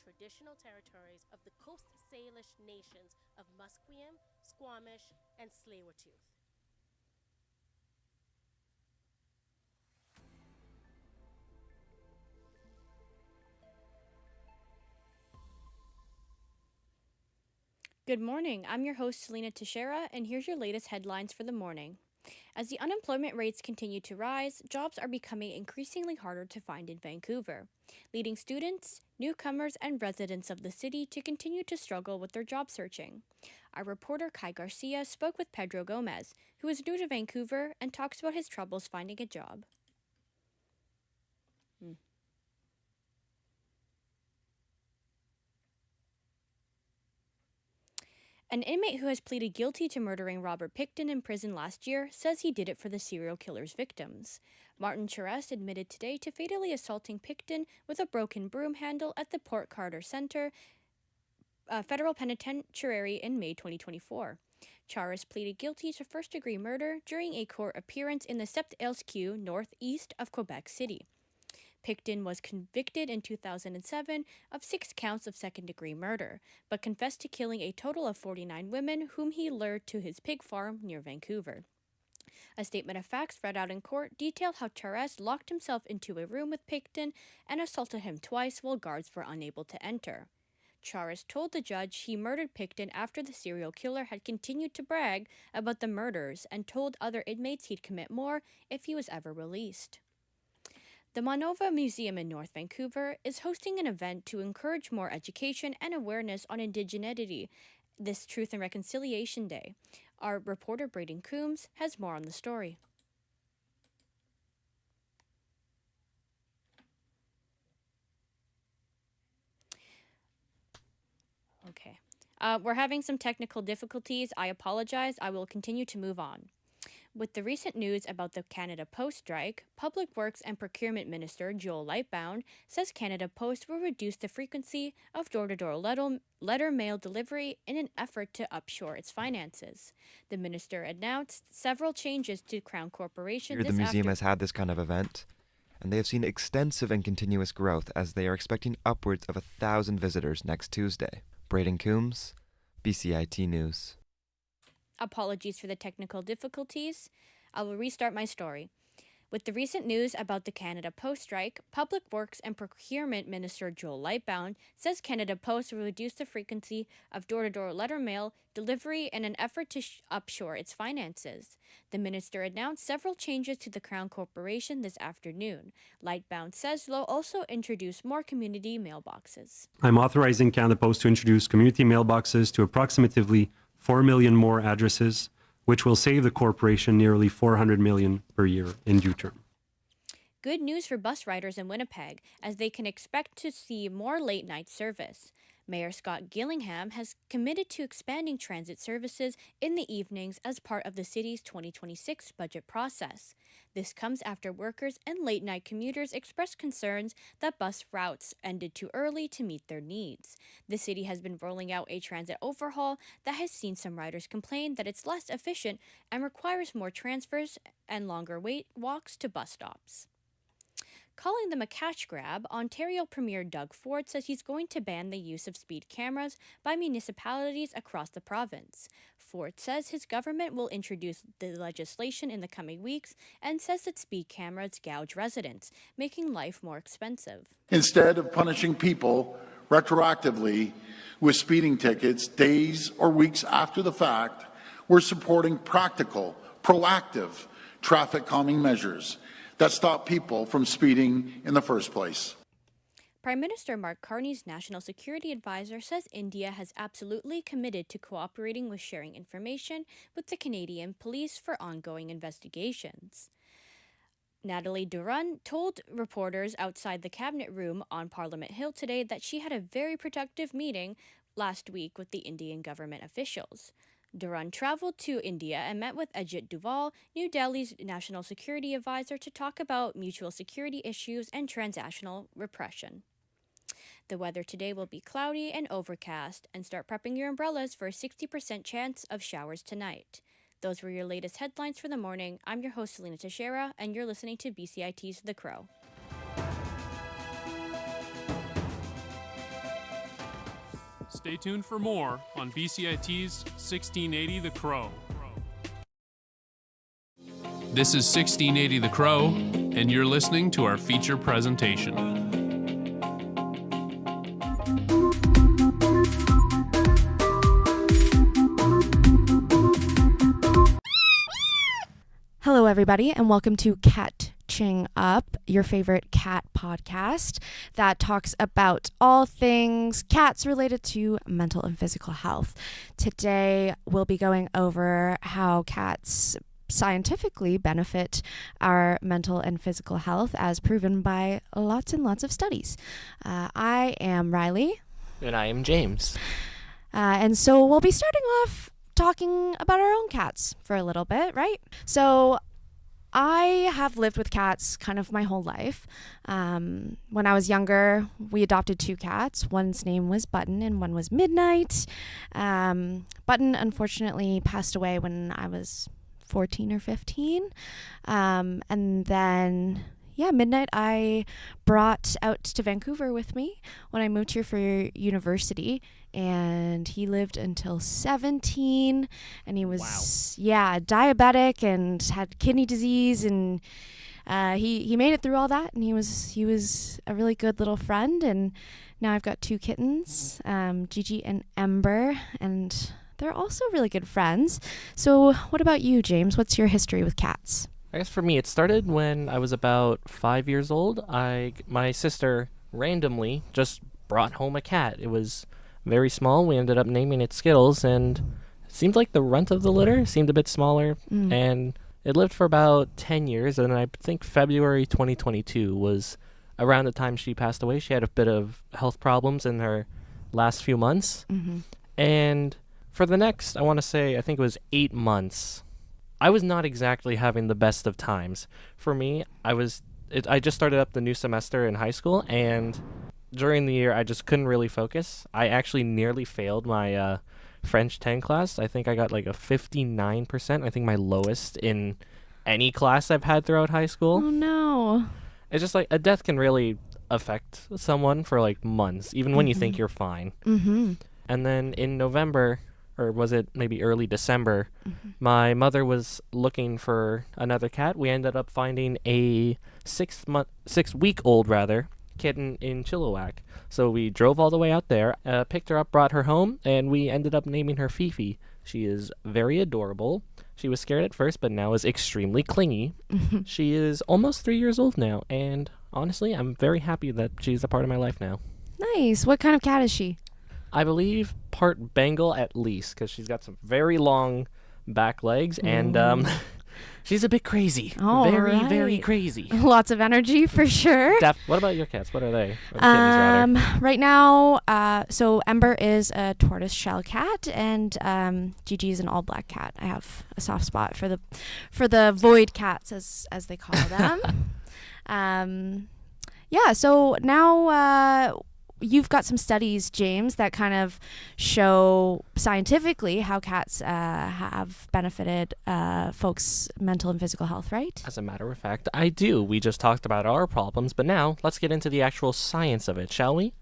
traditional territories of the Coast Salish nations of Musqueam, Squamish, and Tsleil-Waututh. Good morning. I'm your host, Selena Teixeira, and here's your latest headlines for the morning. As the unemployment rates continue to rise, jobs are becoming increasingly harder to find in Vancouver, leading students, newcomers, and residents of the city to continue to struggle with their job searching. Our reporter Kai Garcia spoke with Pedro Gomez, who is new to Vancouver, and talks about his troubles finding a job. An inmate who has pleaded guilty to murdering Robert Pickton in prison last year says he did it for the serial killer's victims. Martin Charest admitted today to fatally assaulting Pickton with a broken broom handle at the Port Carter Center Federal Penitentiary in May 2024. Charest pleaded guilty to first-degree murder during a court appearance in the Sept-Îles-Q northeast of Quebec City. Pickton was convicted in 2007 of 6 counts of second-degree murder, but confessed to killing a total of 49 women whom he lured to his pig farm near Vancouver. A statement of facts read out in court detailed how Charest locked himself into a room with Pickton and assaulted him twice while guards were unable to enter. Charest told the judge he murdered Pickton after the serial killer had continued to brag about the murders and told other inmates he'd commit more if he was ever released. The Manova Museum in North Vancouver is hosting an event to encourage more education and awareness on Indigeneity this Truth and Reconciliation Day. Our reporter Braden Coombs has more on the story. Okay. We're having some technical difficulties. I apologize. I will continue to move on. With the recent news about the Canada Post strike, Public Works and Procurement Minister Joel Lightbound says Canada Post will reduce the frequency of door-to-door letter mail delivery in an effort to upshore its finances. The minister announced several changes to Crown Corporation Here, the museum has had this kind of event, and they have seen extensive and continuous growth as they are expecting upwards of 1,000 visitors next Tuesday. Braden Coombs, BCIT News. Apologies for the technical difficulties. I will restart my story. With the recent news about the Canada Post strike, Public Works and Procurement Minister Joel Lightbound says Canada Post will reduce the frequency of door-to-door letter mail delivery in an effort to upshore its finances. The minister announced several changes to the Crown Corporation this afternoon. Lightbound says they'll also introduce more community mailboxes. I'm authorizing Canada Post to introduce community mailboxes to approximately 4 million more addresses, which will save the corporation nearly $400 million per year in due term. Good news for bus riders in Winnipeg, as they can expect to see more late-night service. Mayor Scott Gillingham has committed to expanding transit services in the evenings as part of the city's 2026 budget process. This comes after workers and late-night commuters expressed concerns that bus routes ended too early to meet their needs. The city has been rolling out a transit overhaul that has seen some riders complain that it's less efficient and requires more transfers and longer walks to bus stops. Calling them a cash grab, Ontario Premier Doug Ford says he's going to ban the use of speed cameras by municipalities across the province. Ford says his government will introduce the legislation in the coming weeks and says that speed cameras gouge residents, making life more expensive. Instead of punishing people retroactively with speeding tickets days or weeks after the fact, we're supporting practical, proactive traffic calming measures that stop people from speeding in the first place. Prime Minister Mark Carney's national security advisor says India has absolutely committed to cooperating with sharing information with the Canadian police for ongoing investigations. Natalie Duran told reporters outside the cabinet room on Parliament Hill today that she had a very productive meeting last week with the Indian government officials. Duran traveled to India and met with Ajit Doval, New Delhi's national security advisor, to talk about mutual security issues and transnational repression. The weather today will be cloudy and overcast, and start prepping your umbrellas for a 60% chance of showers tonight. Those were your latest headlines for the morning. I'm your host, Selena Teixeira, and you're listening to BCIT's The Crow. Stay tuned for more on BCIT's 1680 The Crow. This is 1680 The Crow, and you're listening to our feature presentation. Hello, everybody, and welcome to Catching Up, your favorite cat podcast that talks about all things cats related to mental and physical health. Today, we'll be going over how cats scientifically benefit our mental and physical health as proven by lots and lots of studies. I am Riley. And I am James. And so we'll be starting off talking about our own cats for a little bit, right? So I have lived with cats kind of my whole life. When I was younger, we adopted 2 cats. One's name was Button and one was Midnight. Button unfortunately passed away when I was 14 or 15. And then, Midnight I brought out to Vancouver with me when I moved here for university. And he lived until 17. And he was, diabetic and had kidney disease. And he made it through all that. And he was a really good little friend. And now I've got 2 kittens, Gigi and Ember. And they're also really good friends. So what about you, James? What's your history with cats? I guess for me, it started when I was about 5 years old. My sister randomly just brought home a cat. It was very small. We ended up naming it Skittles, and it seemed like the runt of the litter seemed a bit smaller. And it lived for about 10 years, and I think February 2022 was around the time she passed away. She had a bit of health problems in her last few months. And for the next, I want to say, I think it was 8 months, I was not exactly having the best of times. For me, I just started up the new semester in high school, and during the year, I just couldn't really focus. I actually nearly failed my French 10 class. I think I got like a 59%. I think my lowest in any class I've had throughout high school. Oh, no. It's just like a death can really affect someone for like months, even when you think you're fine. And then in November, or was it maybe early December, my mother was looking for another cat. We ended up finding a 6-week-old kitten in Chilliwack. So we drove all the way out there, picked her up, brought her home, and we ended up naming her Fifi. She is very adorable. She was scared at first, but now is extremely clingy. She is almost 3 years old now, and honestly, I'm very happy that she's a part of my life now. Nice. What kind of cat is she? I believe part Bengal at least, because she's got some very long back legs, and she's a bit crazy. Very crazy. Lots of energy for sure. What about your cats? What are they? Or kittens, rather? Right now, so Ember is a tortoise shell cat, and Gigi is an all black cat. I have a soft spot for the void cats, as they call them. So now you've got some studies, James, that kind of show scientifically how cats have benefited folks' mental and physical health, right? As a matter of fact, I do. We just talked about our problems, but now let's get into the actual science of it, shall we?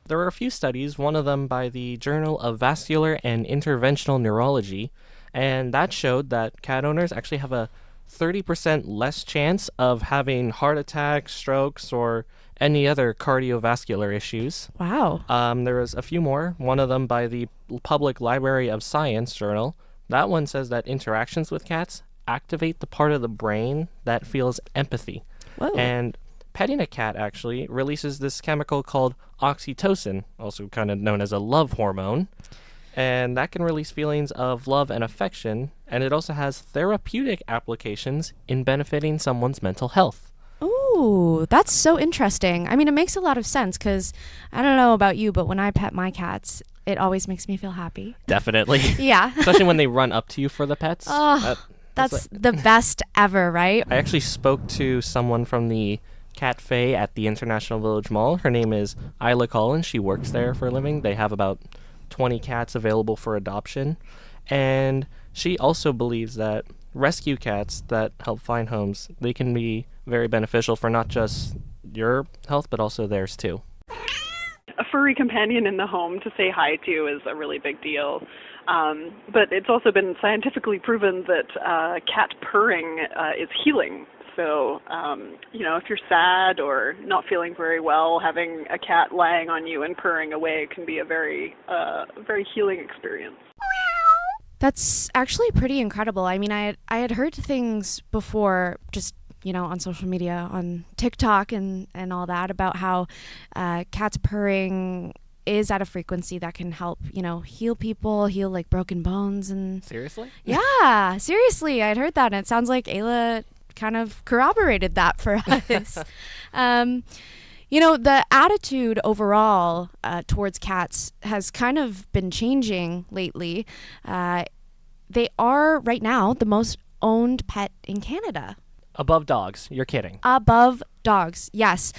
There are a few studies, one of them by the Journal of Vascular and Interventional Neurology, and that showed that cat owners actually have a 30% less chance of having heart attacks, strokes, or any other cardiovascular issues. Wow. There was a few more, one of them by the Public Library of Science journal. That one says that interactions with cats activate the part of the brain that feels empathy. Whoa. And petting a cat actually releases this chemical called oxytocin, also kind of known as a love hormone. And that can release feelings of love and affection, and it also has therapeutic applications in benefiting someone's mental health. Ooh, that's so interesting. I mean, it makes a lot of sense because I don't know about you, but when I pet my cats, it always makes me feel happy. Definitely. Yeah. Especially when they run up to you for the pets. Oh, that's the best ever, right? I actually spoke to someone from the Cafe at the International Village Mall. Her name is Isla Collins. She works there for a living. They have about 20 cats available for adoption. And she also believes that rescue cats that help find homes, they can be very beneficial for not just your health, but also theirs too. A furry companion in the home to say hi to is a really big deal. But it's also been scientifically proven that cat purring is healing. So, if you're sad or not feeling very well, having a cat lying on you and purring away can be a very healing experience. That's actually pretty incredible. I mean, I had heard things before, just on social media, on TikTok and all that, about how cats purring is at a frequency that can help, heal people, heal like broken bones and... Seriously? Yeah, seriously. I'd heard that, and it sounds like Ayla kind of corroborated that for us. The attitude overall towards cats has kind of been changing lately. They are right now the most owned pet in Canada. Above dogs. You're kidding. Above dogs, yes.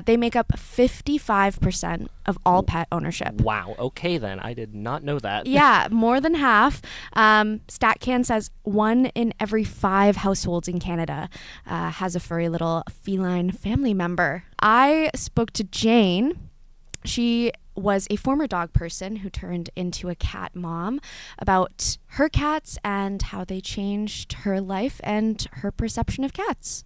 They make up 55% of all pet ownership. Wow. Okay, then. I did not know that. Yeah, more than half. StatCan says 1 in every 5 households in Canada has a furry little feline family member. I spoke to Jane. She was a former dog person who turned into a cat mom, about her cats and how they changed her life and her perception of cats.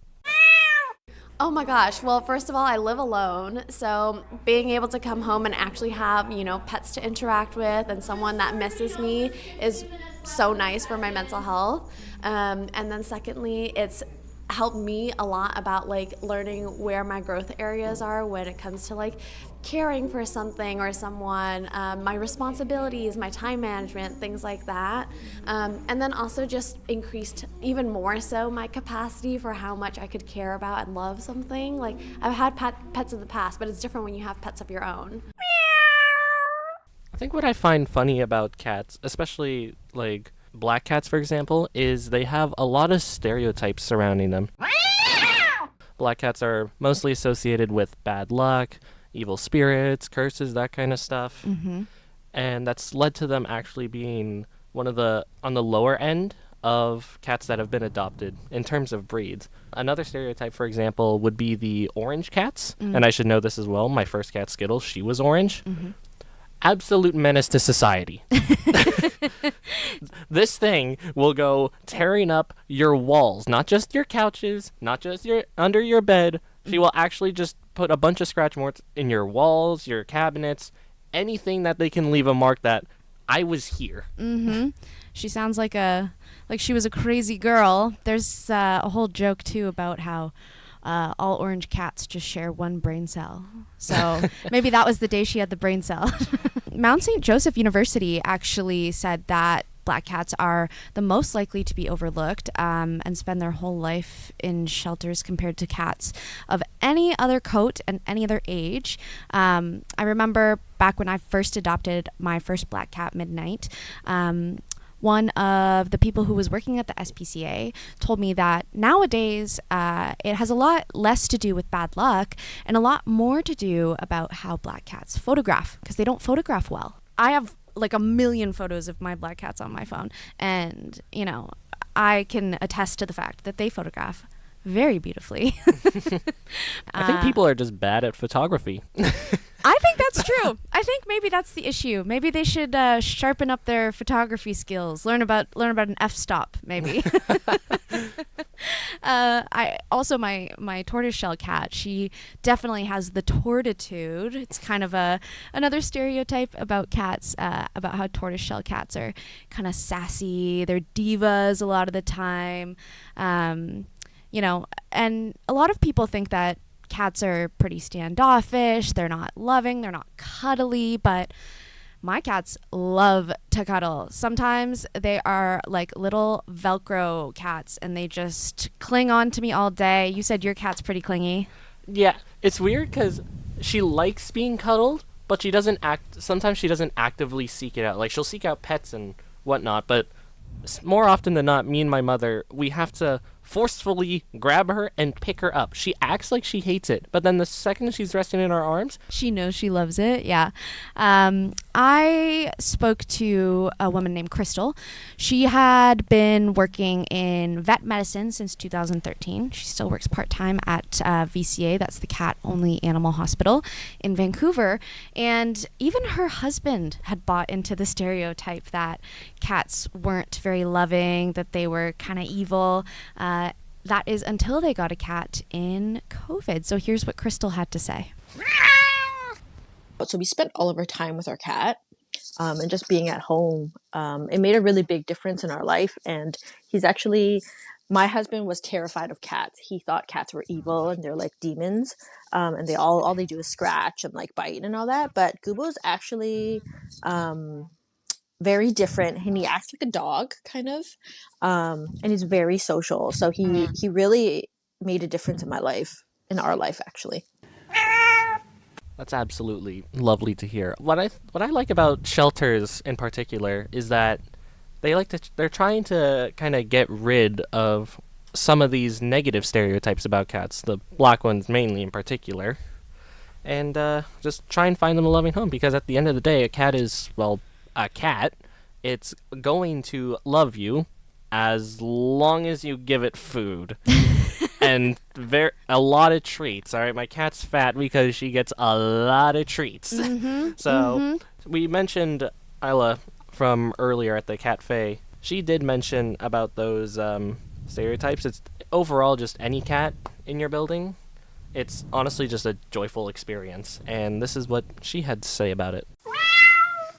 Oh my gosh. Well, first of all, I live alone. So being able to come home and actually have, pets to interact with and someone that misses me is so nice for my mental health. And then secondly, it's helped me a lot about learning where my growth areas are when it comes to caring for something or someone, my responsibilities, my time management, things like that. And then also just increased even more so my capacity for how much I could care about and love something. I've had pets in the past, but it's different when you have pets of your own. I think what I find funny about cats, especially black cats, for example, is they have a lot of stereotypes surrounding them. Black cats are mostly associated with bad luck, evil spirits, curses, that kind of stuff. Mm-hmm. And that's led to them actually being on the lower end of cats that have been adopted in terms of breeds. Another stereotype, for example, would be the orange cats. Mm. And I should know this as well. My first cat, Skittles, she was orange. Mm-hmm. Absolute menace to society. This thing will go tearing up your walls, not just your couches, not just under your bed. She will actually just put a bunch of scratch marks in your walls, your cabinets, anything that they can leave a mark that I was here. Mm-hmm. She sounds like she was a crazy girl. There's a whole joke too about how all orange cats just share one brain cell. So maybe that was the day she had the brain cell. Mount St. Joseph University actually said that black cats are the most likely to be overlooked and spend their whole life in shelters compared to cats of any other coat and any other age. I remember back when I first adopted my first black cat, Midnight, one of the people who was working at the SPCA told me that nowadays it has a lot less to do with bad luck and a lot more to do about how black cats photograph, because they don't photograph well. I have a million photos of my black cats on my phone, and I can attest to the fact that they photograph very beautifully. I think people are just bad at photography. I think that's true. I think maybe that's the issue. Maybe they should sharpen up their photography skills. Learn about an f-stop, maybe. I also my tortoiseshell cat. She definitely has the tortitude. It's kind of another stereotype about cats. About how tortoiseshell cats are kind of sassy. They're divas a lot of the time. And a lot of people think that cats are pretty standoffish, they're not loving, they're not cuddly, but my cats love to cuddle. Sometimes they are like little Velcro cats and they just cling on to me all day. You said your cat's pretty clingy. Yeah, it's weird because she likes being cuddled, but sometimes she doesn't actively seek it out. She'll seek out pets and whatnot, but more often than not, me and my mother, we have to forcefully grab her and pick her up. She acts like she hates it, but then the second she's resting in our arms, she knows she loves it. Yeah. I spoke to a woman named Crystal. She had been working in vet medicine since 2013. She still works part-time at VCA, that's the cat-only animal hospital in Vancouver. And even her husband had bought into the stereotype that cats weren't very loving, that they were kind of evil. That is until they got a cat in COVID. So here's what Crystal had to say. So we spent all of our time with our cat, and just being at home. It made a really big difference in our life. And my husband was terrified of cats. He thought cats were evil and they're like demons. And they all they do is scratch and like bite and all that. But Gubo's actually very different, and he acts like a dog kind of, and he's very social. So he really made a difference in my life, in our life actually. that's absolutely lovely to hear. What I like about shelters in particular is that they're trying to kind of get rid of some of these negative stereotypes about cats, the black ones mainly in particular, and just try and find them a loving home, because at the end of the day, a cat is, well, a cat. It's going to love you as long as you give it food and a lot of treats. All right, my cat's fat because she gets a lot of treats. We mentioned Isla from earlier at the cafe. She did mention about those stereotypes. It's overall just any cat in your building. It's honestly just a joyful experience, and this is what she had to say about it.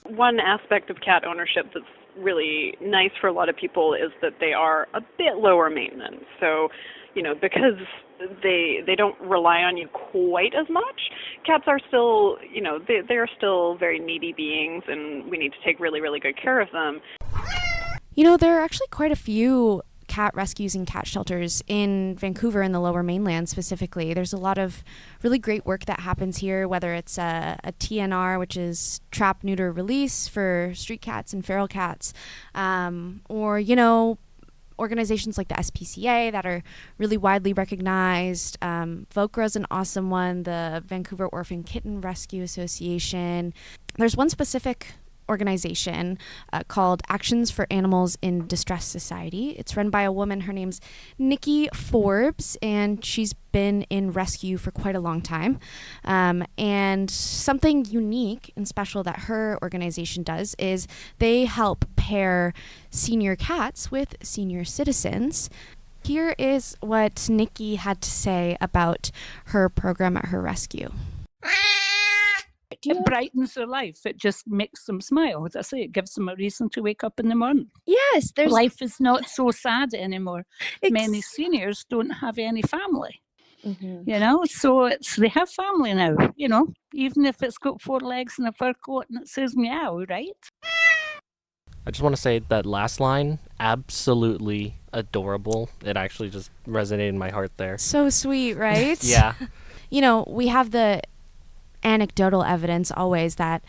One aspect of cat ownership that's really nice for a lot of people is that they are a bit lower maintenance. So, because they don't rely on you quite as much, cats are still, they are still very needy beings, and we need to take really, really good care of them. There are actually quite a few cat rescues and cat shelters in Vancouver and the Lower Mainland specifically. There's a lot of really great work that happens here, whether it's a TNR, which is trap, neuter, release for street cats and feral cats, or, organizations like the SPCA that are really widely recognized. VOCRA is an awesome one, the Vancouver Orphan Kitten Rescue Association. There's one specific organization called Actions for Animals in Distress Society. It's run by a woman. Her name's Nikki Forbes, and she's been in rescue for quite a long time. And something unique and special that her organization does is they help pair senior cats with senior citizens. Here is what Nikki had to say about her program at her rescue. It brightens their life. It just makes them smile. As I say, it gives them a reason to wake up in the morning. Yes, life is not so sad anymore. Many seniors don't have any family. So they have family now, even if it's got 4 legs and a fur coat and it says meow, right? I just want to say that last line, absolutely adorable. It actually just resonated in my heart there. So sweet, right? Yeah. We have the anecdotal evidence always that,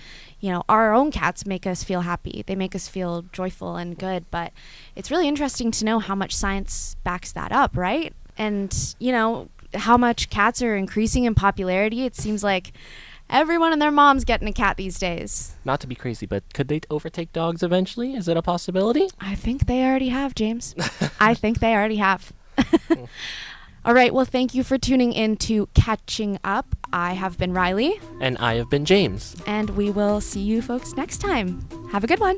our own cats make us feel happy. They make us feel joyful and good. But it's really interesting to know how much science backs that up, right? And, how much cats are increasing in popularity. It seems like everyone and their mom's getting a cat these days. Not to be crazy, but could they overtake dogs eventually? Is it a possibility? I think they already have, James. I think they already have. All right, well, thank you for tuning in to Catching Up. I have been Riley. And I have been James. And we will see you folks next time. Have a good one.